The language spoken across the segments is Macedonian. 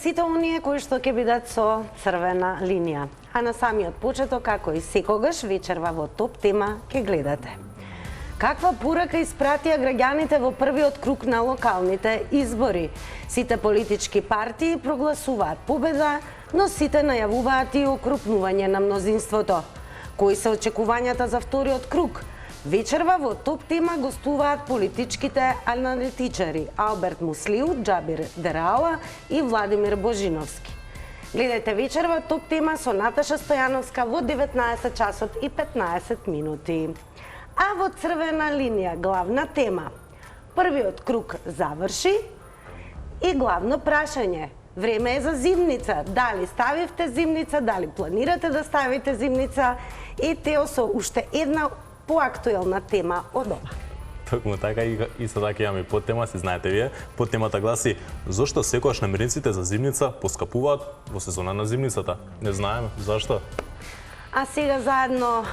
сите оние кои што ќе бидат со црвена линија. А на самиот почеток, како и секогаш, вечерва во топ тема ќе гледате. Каква порака испратија граѓаните во првиот круг на локалните избори? Сите политички партии прогласуваат победа, но сите најавуваат и окрупнување на мнозинството. Кои се очекувањата за вториот круг? Вечерва во топ тема гостуваат политичките аналитичари Алберт Муслиу, Джабир Дерауа и Владимир Божиновски. Гледајте вечерва топ тема со Наташа Стојановска во 19 часот и 15 минути. А во црвена линија главна тема. Првиот круг заврши и главно прашање. Време е за зимница. Дали ставивте зимница, дали планирате да ставите зимница, и тео со уште една поактуелна тема од ова. Токму така и со така имаме подтема, си знаете вие. Подтемата гласи: зошто секогаш намирниците за зимница поскапуваат во сезона на зимницата? Не знаеме зашто. А сега заедно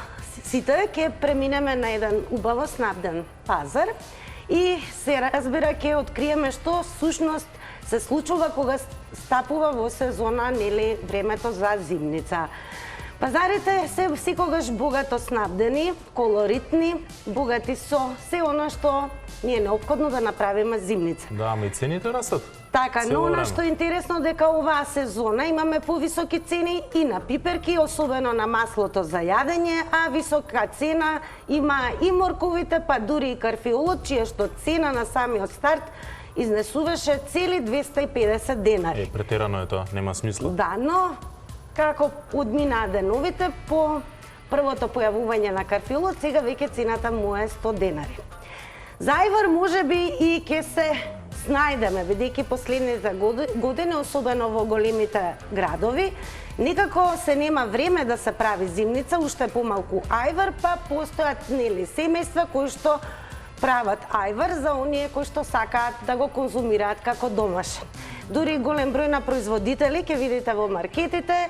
сите ќе преминеме на еден убаво снабден пазар и се разбира ќе откриеме што сушност се случува кога стапува во сезона, нели, времето за зимница. Пазарите се секогаш богато снабдени, колоритни, богати со се она што ни е неопходно да направиме зимница. Да, ама и цените растат. Така, но она што е интересно дека оваа сезона имаме повисоки цени и на пиперки, особено на маслото за јадење, а висока цена има и морковите, па дури и карфиолот, чија што цена на самиот старт изнесуваше цели 250 денари. Претерано е тоа, нема смисла. Да, но како одминаа деновите по првото појавување на карфиолот, сега веќе цената му е 100 денари. За ајвар можеби и ќе се снајдеме, бидејќи последните години, особено во големите градови, некако се нема време да се прави зимница, уште помалку ајвар, па постојат, нели, семејства кои што прават ајвар за оние кои што сакаат да го конзумираат како домашен. Дури голем број на производители, ќе видите во маркетите,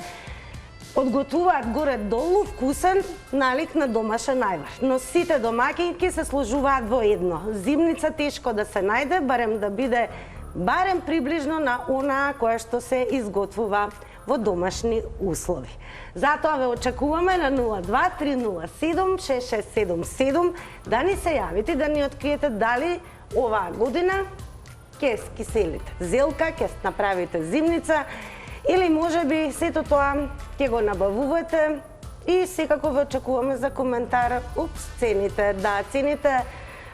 одготвуваат горе-долу вкусен налик на домашен ајвар. Но сите домаќинки се сложуваат во едно. Зимница тешко да се најде, барем да биде барем приближно на онаа која што се изготвува во домашни услови. Затоа ве очекуваме на 02-307-6677 да ни се јавите, да ни откриете дали оваа година ќе скиселите зелка, ќе направите зимница или можеби сето тоа ќе го набавувате и секако ве очекуваме за коментар. Цените, да, цените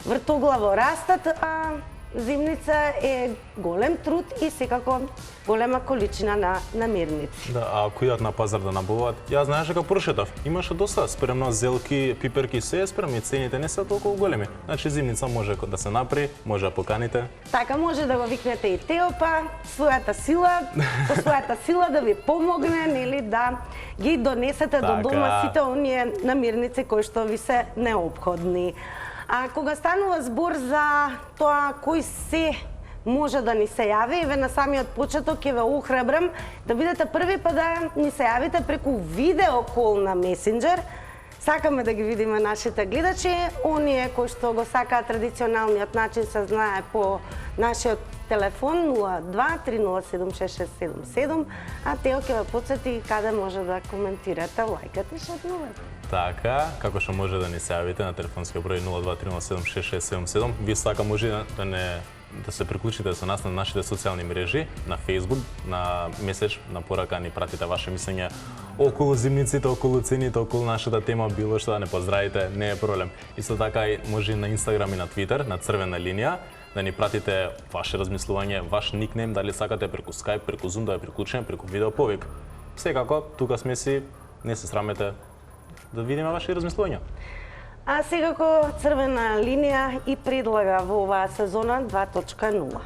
вртоглаво растат, а зимница е голем труд и секако голема количина на намирници. Да, а ако идат на пазар да набавуваат, ја знаеш дека прошетав, имаше доста спремно зелки, пиперки, се е спремни, цените не се толку големи. Значи зимница може да се направи, може да поканите. Така, може да го викнете и Тео, па својата сила да ви помогне, нели, да ги донесете до дома сите оние намирници кои што ви се неопходни. А кога станува збор за тоа кој се може да ни се јави, еве на самиот почеток ќе ве охрабрам да бидете први па да ни се јавите преку видео кол на Месенџер. Сакаме да ги видиме нашите гледачи, оние кои што го сакаат традиционалниот начин се знае по нашиот телефон 02-307-6677, а Тео ќе ве потсети каде може да коментирате, лајкате и шатнувате. Така, како што може да ни се јавите на телефонскиот број 02-307-6677, вие сака може да се приклучите со нас на нашите социјални мрежи, на Facebook, на меседж, на порака ни пратите ваше мислење околу зимниците, околу цените, околу нашата тема, било што да не поздравите, не е проблем. Исто така може и на Instagram и на Twitter, на црвена линија, да ни пратите ваше размислување, ваш никнейм, дали сакате преку Skype, преку Zoom да ја приклучиме, преку видеоповик. Секако, тука сме си, не се срамете да видиме ваши размислувања. А секако црвена линија и предлага во оваа сезона 2.0.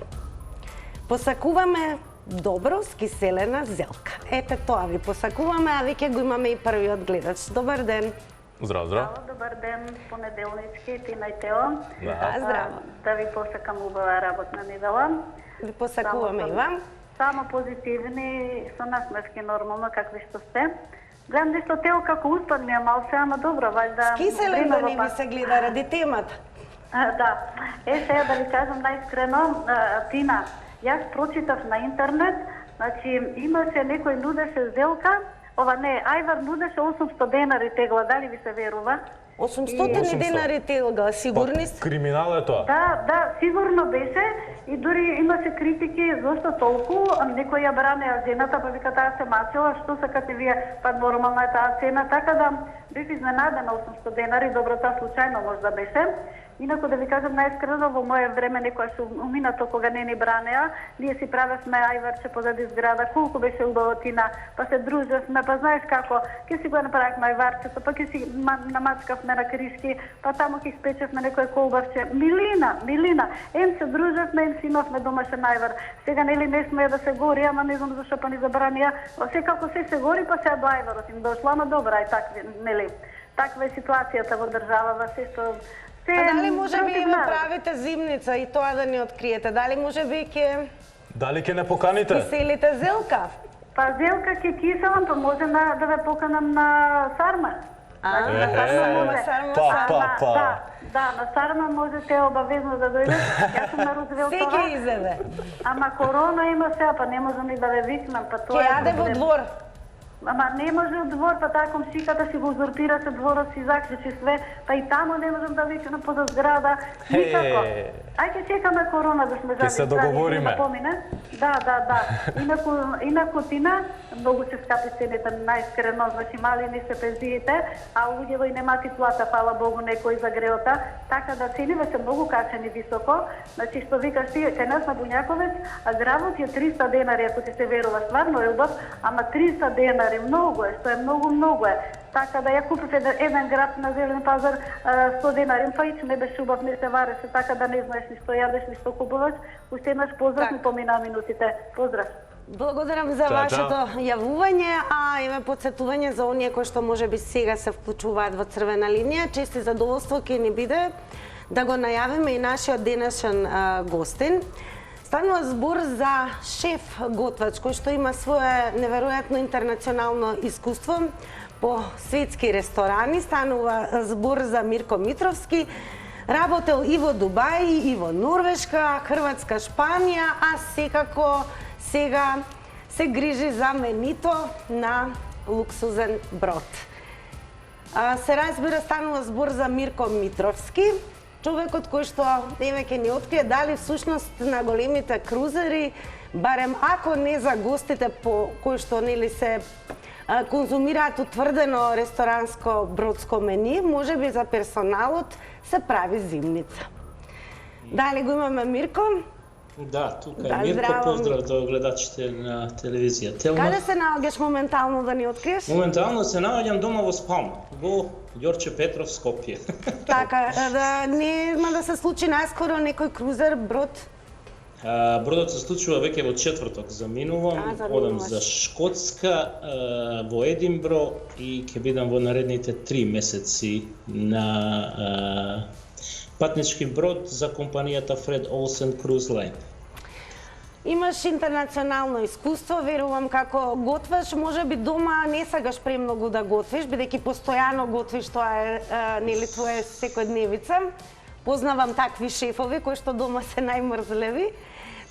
Посакуваме добро скиселена зелка. Ете тоа ви посакуваме, а веќе го имаме и првиот гледач. Добар ден. Здраво, здраво. Добар ден, понеделнички, Тина и Тео. Да, здраво. Да ви посакам убава работна недела. Ви посакуваме и вам. Само позитивни, со насмевки нормално, какви што сте. Гледам дека Тео како успад ми е малце, ама добро, вајда... Скиселен да не ви се гледа ради темата. Да. Сега да ви кажам најискрено, Тина, јас прочитав на интернет Значи, имаше некој нудеше зелка, ова не, ајвар нудеше 800 денари тегла, дали ви се верува? 800 денари телга, сигурни сте? Криминал е тоа. Да, сигурно беше и дури имаше критики зошто толку, некои ја бранеа жената, па вика таа се мачила, што сакате вие, па нормална е таа цена, така да бев изненадена 800 денари, добро таа случајно можда беше. Инаку да ви кажам најискрено, во мое време некоја што уминато кога не ни бранеа, ние си правевме ајварче позади зграда, колку беше убаво тина, па се дружевме, па знаеш како, ќе си го направивме ајварчето, па ќе си намачкавме на кришки, па таму ќе испечевме некој колбавче. Милина, ем се дружевме, ем си имавме домашен ајвар. Сега нели не смее да се гори, ама не знам зашто па ни забранија. Секако се гори, па сега до ајварот им дошла, ама добра е такви, нели. Таква е ситуацијата во државава, се што А дали може би има правите зимница и тоа да ни откриете? Дали може би Дали ќе не поканите? киселите зелка? Па зелка ќе киселам, па може да ве поканам на сарма. Да, на сарма можете обавезно да дојдете. Јас сум на Рузвелтова. Секи изеде. Ама корона има сега, па не можам и да ве викнам, па тоа Ќе јаде во двор. Ама не може од двор, па таа комшиката си го узурпираше дворот, си заклучи све, па и таму не можам да викнам поза зграда. Никако. Ајде чекаме корона да сме Ќе се договориме. Да. Инаку тина, многу се скапи цените, најискрено, значи мали не се пензиите, а луѓето и нема титлата, фала Богу, некој за греота, така да цените се многу качени високо. Значи што викаш ти, кај нас на Буњаковец, а гравот е 300 денари, ако ти се верува, стварно е убав, ама 300 денари многу е, што е многу е. Така да ја купив еден граб на зелен пазар 100 денари, па и не беше убав, не се вареше, така да не знаеш ни што јадеш, ни што купуваш. Уште еднаш поздрав, ми помина минутите. Поздрав. Благодарам за вашето јавување, а и ме потсетување за оние кои што можеби сега се вклучуваат во црвена линија. Чести задоволство ќе ни биде да го најавиме и нашиот денешен гостин. Станува збор за шеф готвач кој што има свое неверојатно интернационално искуство по светски ресторани. Станува збор за Мирко Митровски. Работел и во Дубај, и во Норвешка, Хрватска, Шпанија, а секако сега се грижи за менито на луксузен брод. Се разбира, станува збор за Мирко Митровски, човекот кој што еве ќе ни открие дали всушност на големите крузери, барем ако не за гостите по кои што нели се конзумираат утврдено ресторанско бродско мени, можеби за персоналот се прави зимница. Дали го имаме Мирко? Да, тука е Мирко, поздрав до гледачите на телевизија Телма. Каде се наоѓаш моментално да ни откриеш? Моментално се наоѓам дома во Спалма, во Ѓорче Петров, Скопје. Така, нема да се случи наскоро некој крузер, брод? Бродот се случува веќе во четврток, заминувам, одам за Шкотска, во Единбро и ќе бидам во наредните 3 месеци на патнички брод за компанијата Фред Олсен Cruise Line. Имаш интернационално искуство, верувам како готваш, можеби дома не сакаш премногу да готвиш, бидејќи постојано готвиш, тоа е нели твоја секојдневица. Познавам такви шефови кои што дома се најмрзлеви,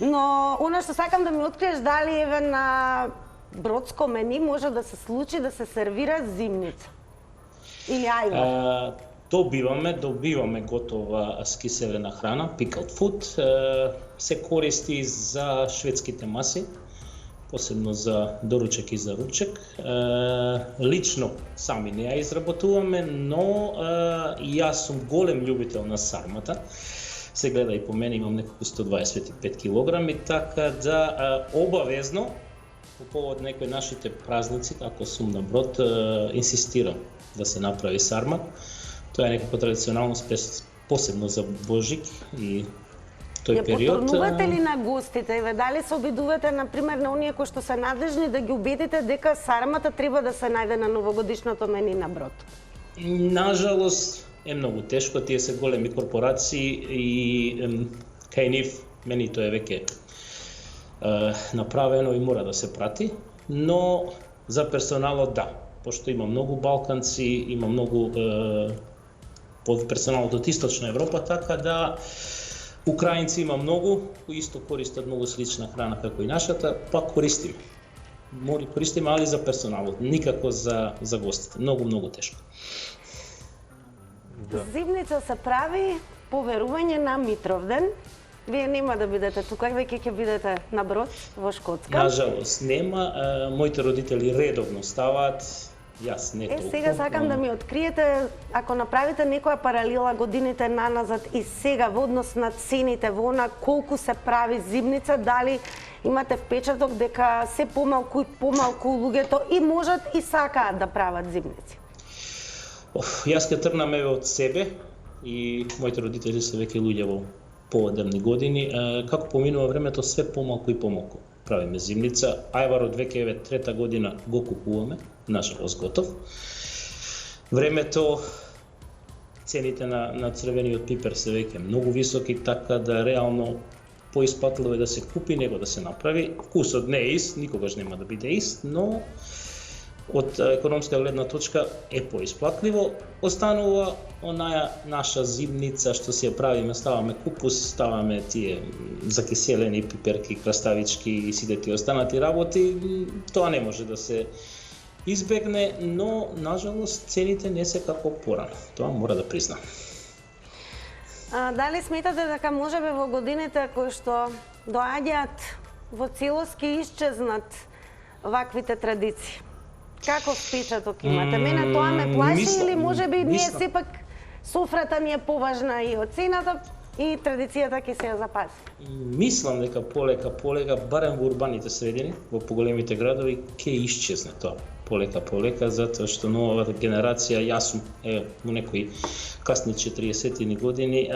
но она што сакам да ми откриеш дали еве на бродско мени може да се случи да се сервира зимница или ајвар. Добиваме готова скиселена храна, pickled food, се користи за шведските маси, посебно за доручек и за ручек. Лично сами не ја изработуваме, но и јас сум голем љубител на сармата. Се гледа и по мене, имам неколку 125 килограми, така да обавезно по повод некои нашите празници, како сум на брод, инсистирам да се направи сарма. Тоа е некако традиционално посебно за Божик и тој период. Ја потурнувате ли на гостите? Еве, дали се обидувате, например, на оние кои што се надлежни да ги убедите дека сармата треба да се најде на новогодишното мени на брод? Нажалост е многу тешко, тие се големи корпорации и кај нив менито е веќе направено и мора да се прати, но за персоналот да, пошто има многу балканци, има многу персоналот од Источна Европа, така да Украинци има многу, кои исто користат многу слична храна како и нашата, па користиме. Користиме, али за персоналот, никако за гостите. Многу тешко. Зимница се прави по верување на Митровден. Вие нема да бидете тука, веќе ќе бидете на брод во Шкотска. Нажалост нема, моите родители редовно ставаат, јас не толку. Сега сакам да ми откриете, ако направите некоја паралела годините наназад и сега во однос на цените во она колку се прави зимница, дали имате впечаток дека се помалку и помалку луѓето и можат и сакаат да прават зимници? Јас ке тргнам еве од себе и моите родители се веќе луѓе во поодемни години. Како поминува времето, све помалку и помалку правиме зимница. Ајварот веќе еве трета година го купуваме, нажалост готов. Времето, цените на црвениот пипер се веќе многу високи, така да реално поисплатливо е да се купи него да се направи. Вкусот не е ист, никогаш нема да биде ист, но од економска гледна точка е поисплатливо. Останува онаја наша зимница што си ја правиме, ставаме купус, ставаме тие закиселени пиперки, краставички и сите тие останати работи. Тоа не може да се избегне, но нажалост цените не се како порано. Тоа мора да признам. Дали сметате дека можеби во годините кои што доаѓаат во целост ќе исчезнат ваквите традиции? Како впечаток имате? Мене тоа ме плаши или можеби ние сепак софрата ни е поважна и од цената и традицијата ќе се ја запази? Мислам дека полека, барем во урбаните средини, во поголемите градови, ќе исчезне тоа. Полека, затоа што новата генерација, јас сум во некои касни 40-тини години,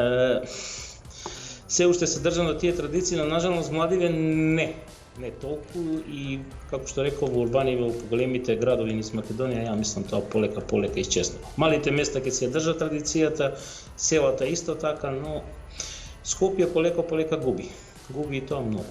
се уште се држам до тие традиции, но нажалост младиве не толку и како што реков во урбани во поголемите градови низ Македонија, ја мислам тоа полека исчезнува. Малите места ќе се држат традицијата, селата исто така, но Скопје полека губи и тоа многу.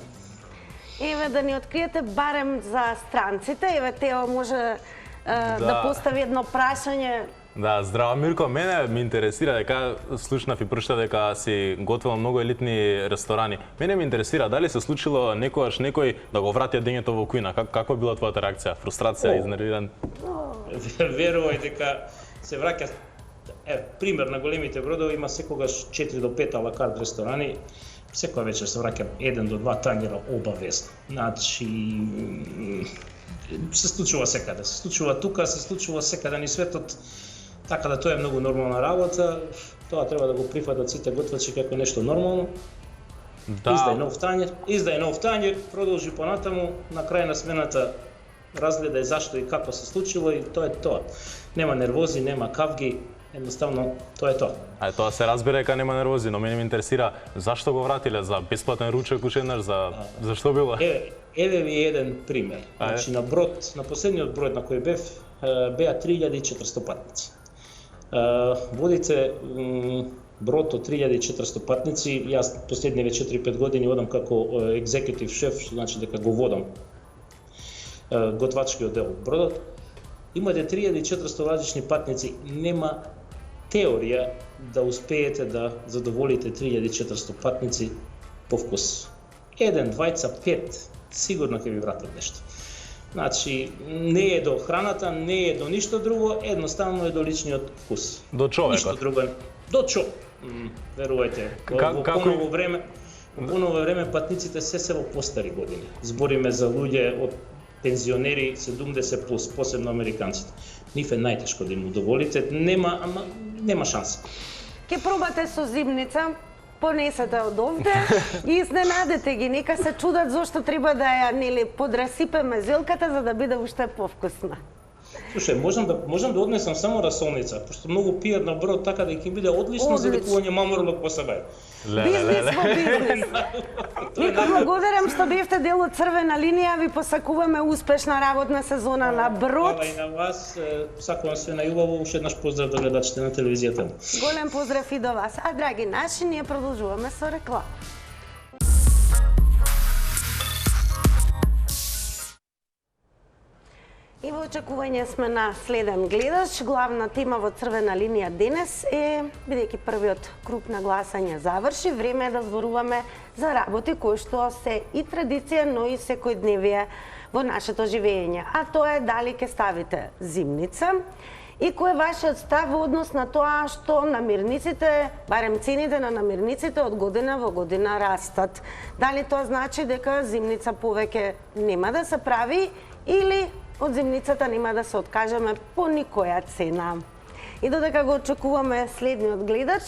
Еве да ни откриете барем за странците, еве Тео може да постави едно прашање. Да, здраво Мирко, мене ме интересира дека слушнав и прочитав дека си готвила многу елитни ресторани. Мене ме интересира дали се случило некојаш некој да го врати дењето во кујна. Како била твојата реакција? Фрустрација, изнервиран? Верувај дека се враќа. Пример на големите бродови има секогаш 4 до 5 алакарт ресторани. Секоја вечер се враќам 1 до 2 тангера обавезно. Значи се случува секаде. Се случува тука, се случува секаде ни светот. Така да тоа е многу нормална работа. Тоа треба да го прифатат сите готвачи како нешто нормално. Издај нов тањер, продолжи понатаму, на крај на смената разгледај зашто и како се случило и тоа е тоа. Нема нервози, нема кавги, едноставно тоа е тоа. Тоа се разбира дека нема нервози, но мене ме интересира зашто го вратиле, за бесплатен ручек уште еднаш, зашто било? Еве ви еден пример. Значи на последниот брод на кој бев беа 3400 патници. Водите брод од 3400 патници, јас последниве 4-5 години одам како екзекутив шеф, значи дека го водам готвачкиот дел од бродот. Имате 3400 различни патници, нема теорија да успеете да задоволите 3400 патници по вкус. 1, 2, 5, сигурно ќе ви вратат нешто. Значи, не е до храната, не е до ништо друго, едноставно е до личниот вкус. До човекот. Ништо друго. До човек. Верувајте. Во поново време патниците се во постари години. Збориме за луѓе од пензионери 70 плюс, посебно американците. Нив е најтешко да им удоволите, нема шанса. Ке пробате со зимница, понесете од овде и изненадете ги, нека се чудат зошто треба да ја подрасипеме зелката за да биде уште повкусна. Слушај, можам да однесам само расолница, пошто многу пијат на брод, така да ќе биде одлично за лекување мамурлок по себе. Бизнес во бизнес. Мирко, благодарам што бевте дел од Црвена линија, ви посакуваме успешна работна сезона на брод. Хвала и на вас, сакувам све најубаво, уште еднаш поздрав до гледачите на телевизијата. Голем поздрав и до вас. А драги наши, ние продолжуваме со реклама. И во очекување сме на следен гледач. Главна тема во Црвена линија денес е, бидејќи првиот круг на гласање заврши, време е да зборуваме за работи кои што се и традиција, но и секојдневие во нашето живење. А тоа е дали ќе ставите зимница и кој е вашиот став во однос на тоа што намирниците, барем цените на намирниците од година во година растат. Дали тоа значи дека зимница повеќе нема да се прави или од зимницата нема да се откажеме по никоја цена. И додека го очекуваме следниот гледач,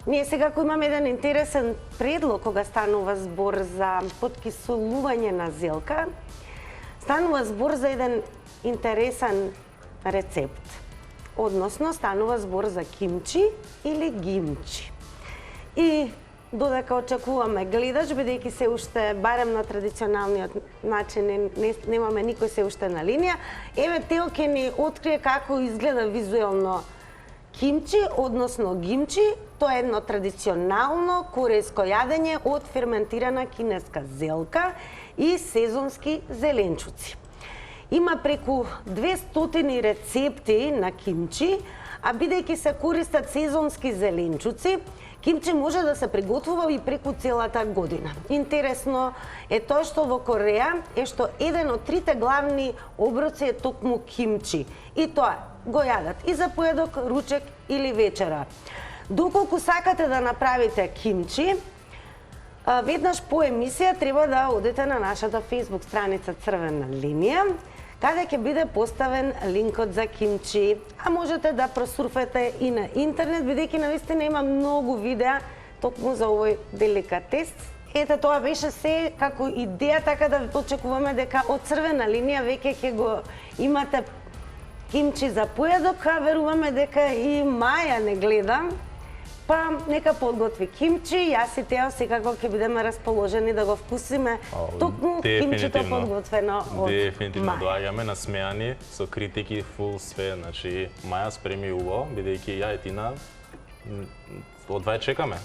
ние сега имаме еден интересен предлог кога станува збор за поткисулување на зелка. Станува збор за еден интересен рецепт. Односно, станува збор за кимчи или гимчи. И додека очекуваме гледач, бидејќи се уште, барем на традиционалниот начин, немаме никој се уште на линија, еве Тео ќе ни открие како изгледа визуелно кимчи, односно гимчи. Тоа е едно традиционално корејско јадење од ферментирана кинеска зелка и сезонски зеленчуци. Има преку 200 рецепти на кимчи, а бидејќи се користат сезонски зеленчуци, кимчи може да се приготвува и преку целата година. Интересно е тоа што во Кореја е што еден од трите главни оброци е токму кимчи. И тоа го јадат и за поедок, ручек или вечера. Доколку сакате да направите кимчи, веднаш по емисија треба да одите на нашата Facebook страница Црвена линија, каде ќе биде поставен линкот за кимчи, а можете да просурфете и на интернет, бидејќи навистина има многу видеа токму за овој деликатес. Ете, тоа беше се како идеја, така да очекуваме дека од Црвена линија веќе ќе го имате кимчи за поедок, а веруваме дека и Маја не гледа, па нека подготви кимчи. Јас и Тео секако ќе бидеме расположени да го вкусиме токму кимчито подготвено од Дефинитивно Маја. доаѓаме насмеани со критики фул све, значи Маја спреми убаво, бидејќи ја и Тина одвај чекаме.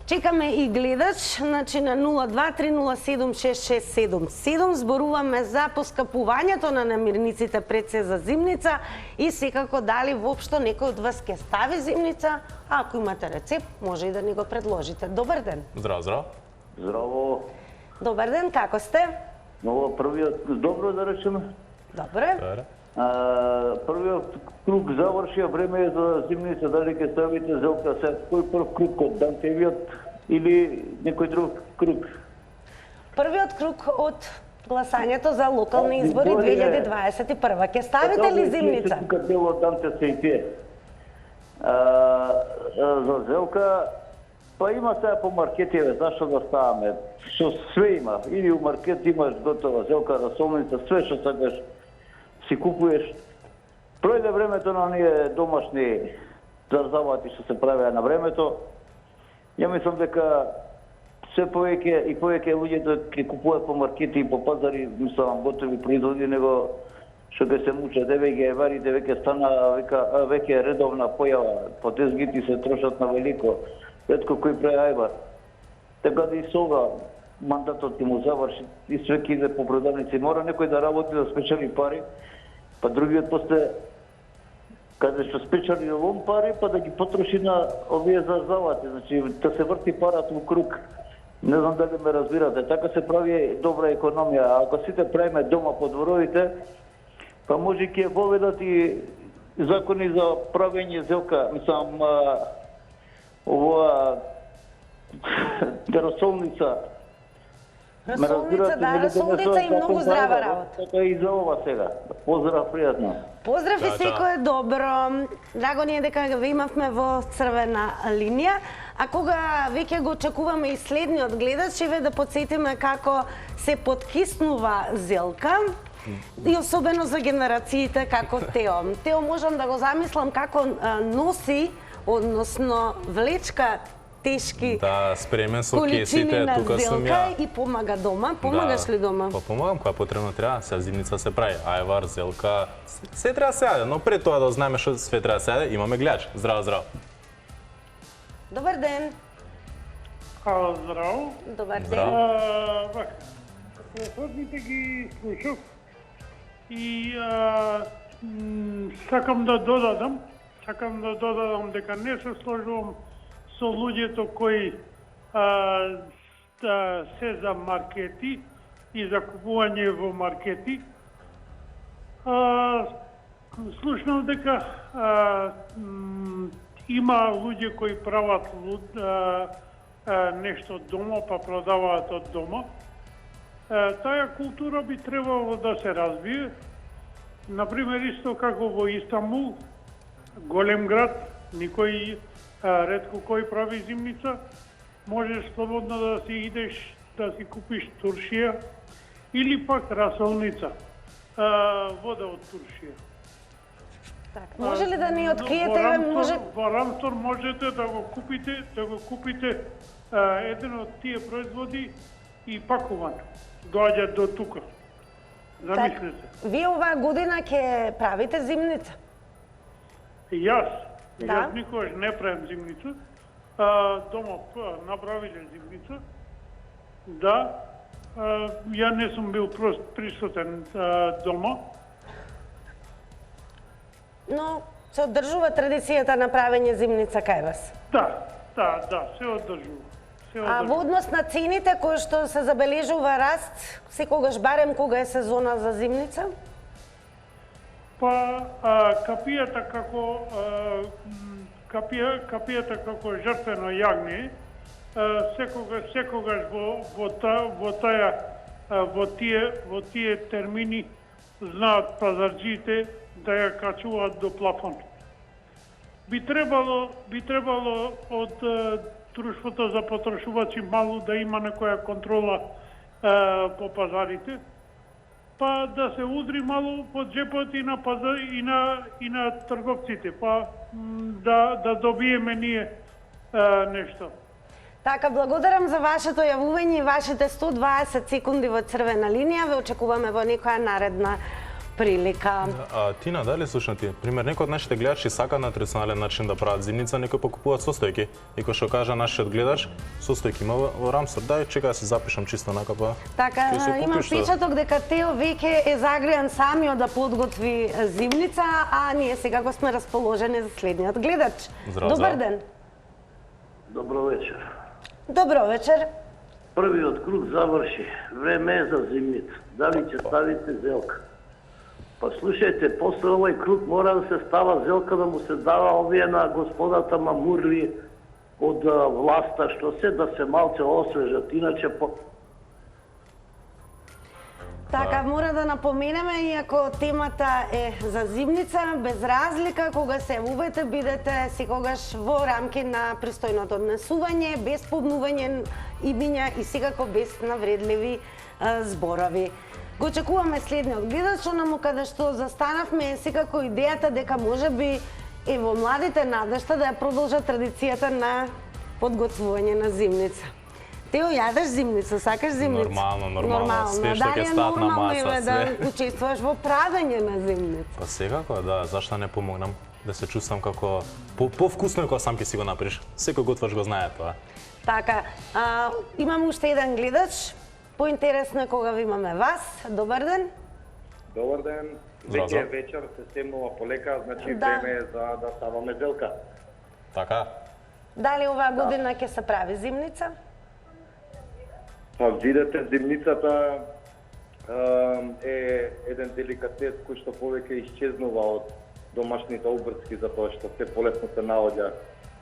Чекаме и гледач, значи на 0230766777 зборуваме за поскапувањето на намирниците пред се за зимница и секако дали воопшто некој од вас ќе стави зимница, а ако имате рецепт, може и да ни го предложите. Добар ден. Здраво. Здраво. Добар ден, како сте? Ново првиот, добро да речеме. Добре. Првиот круг завршија, време е за зимница, дали ќе ставите зелка се, кој прв круг од Дантевиот или некој друг круг? Првиот круг од гласањето за локални избори 2021. Ќе ставите ли зимница? Тука дело Данте се и тие. За зелка, па има сега по маркетиве, зашто да ставаме? Што све има, или у маркет имаш готова зелка, расолница, све што сакаш си купуваш. Пројде времето на оние домашни зарзавати што се правеа на времето. Ја мислам дека се повеќе и повеќе луѓето ќе купуваат по маркети и по пазари, мислам, готови производи, него што ќе се мучат, еве ги еварите веќе стана, веќе е редовна појава, по тезгите се трошат на велико, ретко кој прави ајвар. Така да и со ова мандатот ќе му заврши и све ќе иде по продавници. Мора некој да работи да спечели пари, па другиот после каде што спечели лом пари, па да ги потроши на овие зарзавати. Значи, да се врти парата во круг. Не знам дали ме разбирате. Така се прави добра економија. А ако сите правиме дома по дворовите, па може ќе воведат и закони за правење зелка, мислам, овоа расолница. Расолница, да, расолница и многу здрава работа. Така и за ова сега. Поздрав, пријатно. Поздрав и секој е добро. Драго ни е дека ве имавме во Црвена линија. А кога веќе го очекуваме и следниот гледач, еве да потсетиме како се подкиснува зелка. И особено за генерациите како Тео. Тео можам да го замислам како носи, односно влечка тешки спремен со количини кесите, на тука сум зелка ја. и помага дома. Помагаш ли дома? Па помагам, кога потребно треба, сега зимница се прави, ајвар, зелка, се треба се јаде, но пред тоа да знаеме што све треба се јаде, имаме гледач. Здраво. Добар ден. Здраво. Добар ден. Здраво. Следните ги слушав И сакам да додадам дека не се сложувам со луѓето кои се за маркети и за купување во маркети. Слушнав дека има луѓе кои прават нешто дома, па продаваат од дома. Таа култура би требало да се развие. Например, исто како во Истанбул, голем град, никој ретко кој прави зимница, можеш слободно да си идеш да си купиш туршија или пак расолница, вода од туршија. Така, може ли да ни откриете, Во Рамстор можете да го купите еден од тие производи и пакуван. Доаѓа до тука. Замислете. Вие оваа година ќе правите зимница? Јас Да. никогаш не правим зимница. Дома направиле зимница. Да. Ја не сум бил присутен дома. Но се одржува традицијата на правење зимница кај вас? Да, се одржува. А во однос на цените кои што се забележува раст, секогаш барем кога е сезона за зимница? Па капијата како жртвено јагне, секогаш во тие термини знаат пазарджиите да ја качуваат до плафон. Би требало од Друштвото за потрошувачи мало да има некоја контрола по пазарите, па да се удри мало по джепот и на пазар и на трговците, па да добиеме ние нешто. Така, благодарам за вашето јавување и вашите 120 секунди во црвена линија. Ве очекуваме во некоја наредна прилика. Тина, дали слушна ти? Пример, некои од нашите гледачи сакаат на традиционален начин да прават зимница, некои покупуваат состојки. И кој што кажа нашиот гледач, состојки има во Рамстор. Дај, чека да се запишам чисто накапа. Така, имам впечаток дека Тео веќе е загреан самиот да подготви зимница, а ние сега го сме расположени за следниот гледач. Здраво. Добар ден. Добро вечер. Добро вечер. Првиот круг заврши. Време е за зимница. Дали ќе ставите зелка? Па слушајте, после овој круг мора да се става зелка, да му се дава овие на господата мамурли од власта, што се да се малце освежат, иначе Така, мора да напоменеме, иако темата е за зимница, без разлика, кога се јавувате, бидете секогаш во рамки на пристојното однесување, без помнување имиња и секако без навредливи зборови. Го очекуваме следниот гледач, онаму каде што застанавме е секако идејата дека можеби и во младите надежта да ја продолжат традицијата на подготвување на зимница. Тео, јадеш зимница, сакаш зимница? Нормално. Све што ќе стат на маса, Дали е нормално да учествуваш во правење на зимница? Па секако, да, зашто не помогнам? Да се чувствам како повкусно е кога сам ќе си го направиш. Секој готвач го знае тоа. Така, имам уште еден гледач. Поинтересно е кога ви имаме вас. Добар ден. Добар ден. Веќе вечер се стемнува полека, значи време е за да ставаме зелка. Така. Дали оваа година ќе се прави зимница? Па видете, зимницата е еден деликатес кој што повеќе исчезнува од домашните обртски, затоа што се полесно се наоѓа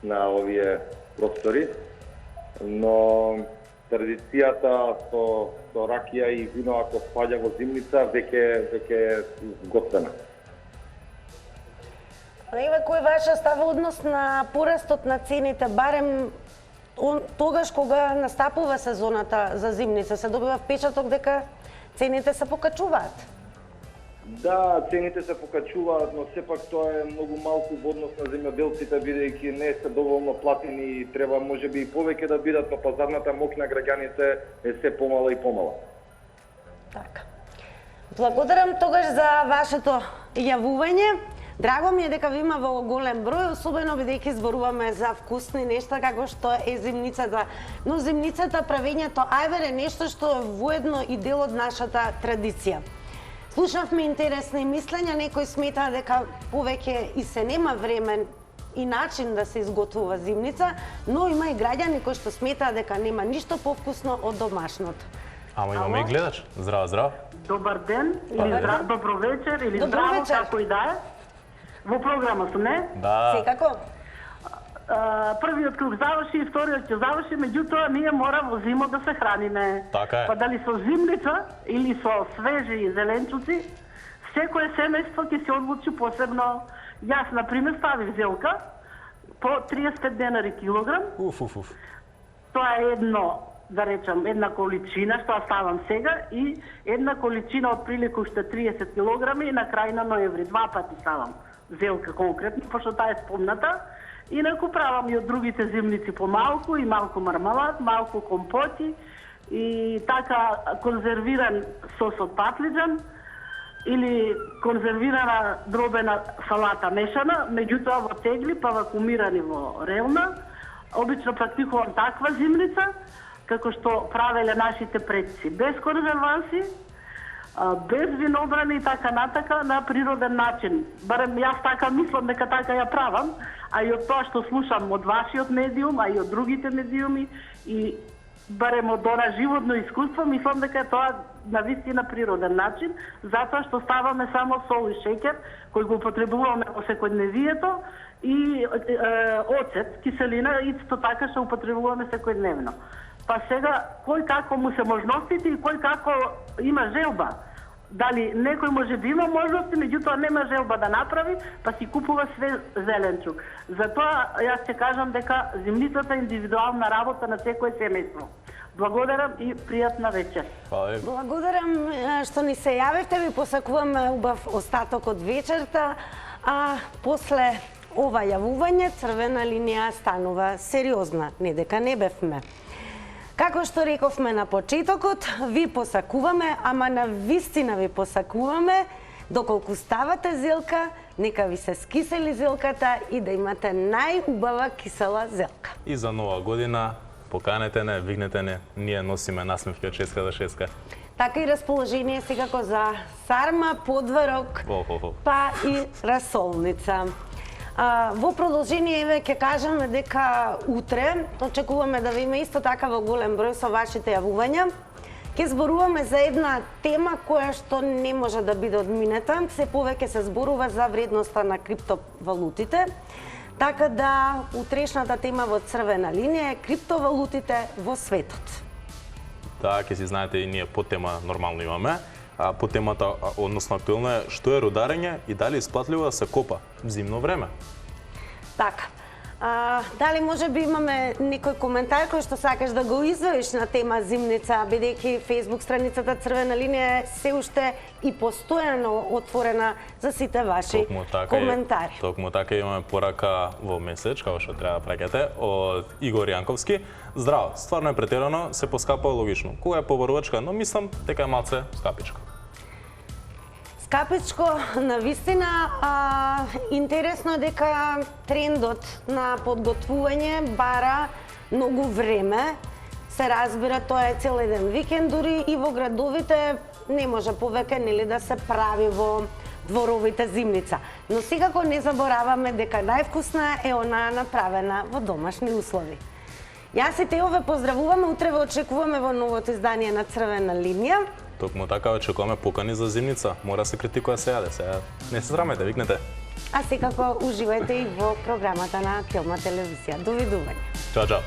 на овие простори. Но традицијата со ракија и вино, ако спаѓа во зимница, веќе е готвена. Еве, кој е ваша става однос на порастот на цените, барем тогаш кога настапува сезоната за зимница, се добива впечаток дека цените се покачуваат? Да, цените се покачуваат, но сепак тоа е многу малку во однос на земјоделците, бидејќи не се доволно платени и треба можеби и повеќе да бидат, но пазарната моќ на граѓаните е се помала и помала. Така. Благодарам тогаш за вашето јавување. Драго ми е дека ви има во голем број, особено бидејќи зборуваме за вкусни нешта како што е зимницата. Но зимницата, правењето ајвер е нешто што е воедно и дел од нашата традиција. Слушавме интересни мислења, некои сметаа дека повеќе и се нема време и начин да се изготвува зимница, но има и граѓани кои што сметаа дека нема ништо повкусно од домашното. Ама имаме и гледач. Здраво, здраво. Добар ден, или добро вечер, или Добро здраво, вечер. како и да е. Во програма сум, не? Да. Секако. Првиот круг заврши и вториот ќе заврши, меѓутоа ние мора во зимо да се храниме. Така е. Па дали со зимница или со свежи зеленчуци, секое семејство ќе се одлучи посебно. Јас, например, ставив зелка по 35 денари килограм. Уф. Тоа е едно, да речам, една количина што ја ставам сега и една количина од прилику уште 30 килограми и на крај на ноември. 2 пати ставам зелка конкретно, пошто таа е спомната. Инаку правам и од другите зимници по малку, и малку мармалад, малку компоти и така конзервиран сос од патлиџан или конзервирана дробена салата мешана, меѓутоа во тегли па вакуумирани во релна. Обично практикувам таква зимница, како што правеле нашите предци, без конзерванси, без винограни и така натака, на природен начин. Барем јас така мислам дека така ја правам, а и од тоа што слушам од вашиот медиум, а и од другите медиуми, и барем од она животно искуство, мислам дека тоа на вистина природен начин, затоа што ставаме само сол и шеќер, кој го употребуваме во секојдневието, и оцет, киселина, исто така што употребуваме секојдневно. Па сега, кој како му се можностите и кој како има желба. Дали некој може да има можности, меѓутоа нема желба да направи, па си купува све зеленчук. Затоа јас ќе кажам дека зимницата е индивидуална работа на секој семејство. Благодарам и пријатна вечер. Фала ви. Благодарам што ни се јавивте, ви посакуваме убав остаток од вечерта, а после ова јавување црвена линија станува сериозна, не дека не бевме. Како што рековме на почетокот, ви посакуваме, ама на вистина ви посакуваме, доколку ставате зелка, нека ви се скисели зелката и да имате најубава кисела зелка. И за нова година поканете не, викнете не, ние носиме насмевки од 6 до 6. Така и расположение секако за сарма, подварок, па и расолница. Во продолжение еве ќе кажеме дека утре очекуваме да ви има исто така во голем број со вашите јавувања. Ќе зборуваме за една тема која што не може да биде одмината. Се повеќе се зборува за вредноста на криптовалутите. Така да утрешната тема во црвена линија е криптовалутите во светот. Да, ќе си знаете и ние по тема нормално имаме. А по темата, односно актуелно е, што е рударење и дали исплатливо да се копа в зимно време? Така. Дали може би имаме некој коментар кој што сакаш да го извоиш на тема зимница, бидејќи Facebook страницата Црвена линија е се уште и постојано отворена за сите ваши коментари. Токму така имаме порака во меседж, како што треба да праќате, од Игор Јанковски. Здраво, стварно е претерано, се поскапа логично. Кога е побарувачка, но мислам дека е малце скапичка. Скапичко, навистина, интересно е дека трендот на подготвување бара многу време. Се разбира, тоа е цел еден викенд, дури и во градовите не може повеќе нели да се прави во дворовите зимница. Но секако не забораваме дека највкусна е она направена во домашни услови. Јас и Тео ве поздравуваме, утре ве очекуваме во новото издание на Црвена линија. Токму така очекуваме покани за зимница. Мора се критикува се јаде, сега не се срамете, викнете. А секако уживајте и во програмата на Келма телевизија. Довидување. Чао, чао.